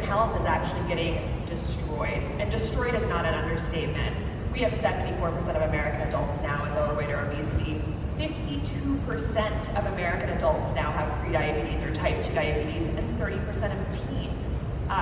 health is actually getting destroyed. And destroyed is not an understatement. We have 74% of American adults now with overweight or obesity. 52% of American adults now have prediabetes or type 2 diabetes, and 30% of teens.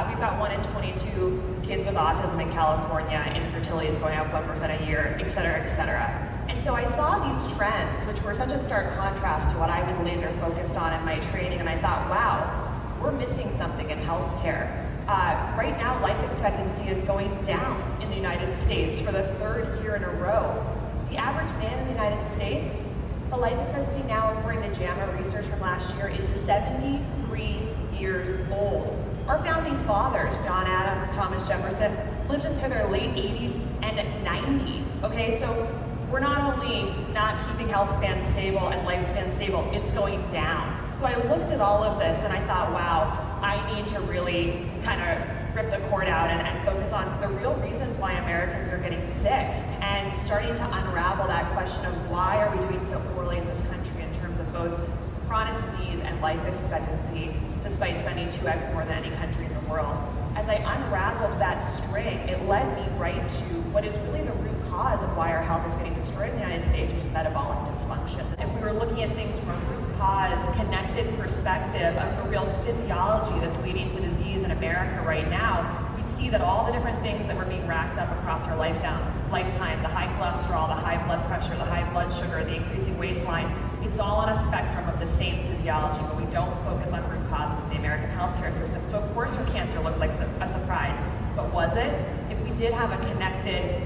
We've got 1 in 22 kids with autism in California, infertility is going up 1% a year, et cetera, et cetera. And so I saw these trends, which were such a stark contrast to what I was laser focused on in my training, and I thought, wow, we're missing something in healthcare. Right now, life expectancy is going down in the United States for the 3rd year in a row. The average man in the United States, the life expectancy now, according to JAMA research from last year, is 73 years old. Our founding fathers, John Adams, Thomas Jefferson, lived into their late 80s and 90. Okay, so we're not only not keeping health spans stable and lifespan stable, it's going down. So I looked at all of this and I thought, wow, I need to really kind of rip the cord out and focus on the real reasons why Americans are getting sick, and starting to unravel that question of why are we doing so poorly in this country in terms of both chronic disease and life expectancy, despite spending 2x more than any country in the world. As I unraveled that string, it led me right to what is really the root cause of why our health is getting destroyed in the United States, which is metabolic dysfunction. If we were looking at things from a root cause, connected perspective of the real physiology that's leading to disease in America right now, we'd see that all the different things that were being racked up across our lifetime, the high cholesterol, the high blood pressure, the high blood sugar, the increasing waistline, it's all on a spectrum of the same physiology, but we don't focus on root causes in the American healthcare system. So of course her cancer looked like a surprise, but was it? If we did have a connected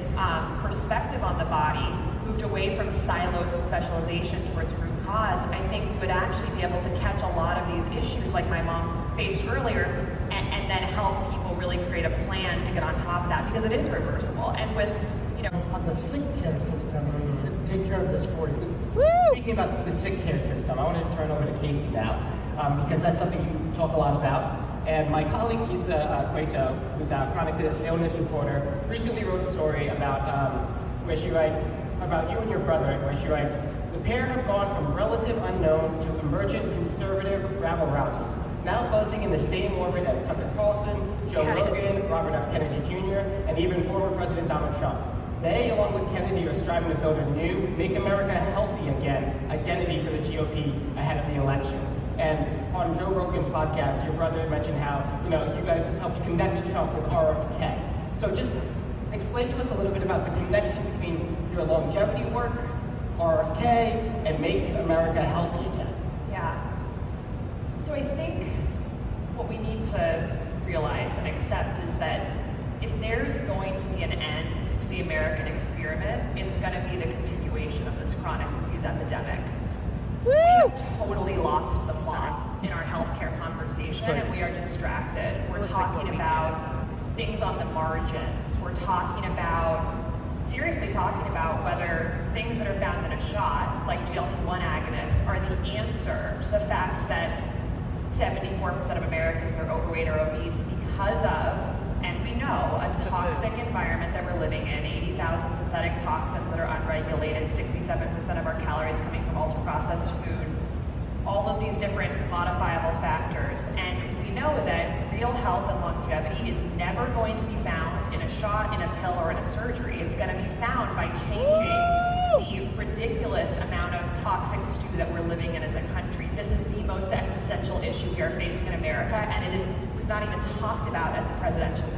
perspective on the body, moved away from silos and specialization towards root cause, I think we would actually be able to catch a lot of these issues like my mom faced earlier, and then help people really create a plan to get on top of that, because it is reversible. And with, on the sick care system, take care of this for you. Speaking about the sick care system, I want to turn over to Casey now, because that's something you talk a lot about. And my colleague, Isa Cueto, who's a chronic illness reporter, recently wrote a story about where she writes about you and your brother, where she writes, the pair have gone from relative unknowns to emergent conservative rabble-rousers, now buzzing in the same orbit as Tucker Carlson, Joe Rogan, Robert F. Kennedy Jr., and even former President Donald Trump. They, along with Kennedy, are striving to build a new, make America healthy again identity for the GOP ahead of the election. And on Joe Rogan's podcast, your brother mentioned how, you guys helped connect Trump with RFK. So just explain to us a little bit about the connection between your longevity work, RFK, and make America healthy again. Yeah. So I think what we need to realize and accept is that if there's going to be an end to the American experiment, it's going to be the continuation of this chronic disease epidemic. We have totally lost the plot in our healthcare conversation, and we are distracted. We're talking about things on the margins. We're seriously talking about whether things that are found in a shot, like GLP-1 agonists, are the answer to the fact that 74% of Americans are overweight or obese because of, and we know, a toxic environment that we're living in, 80,000 synthetic toxins that are unregulated, 67% of our calories coming from ultra-processed food, all of these different modifiable factors. And we know that real health and longevity is never going to be found in a shot, in a pill, or in a surgery. It's going to be found by changing the ridiculous amount of toxic stew that we're living in as a country. This is the most existential issue we are facing in America, and it was not even talked about at the presidential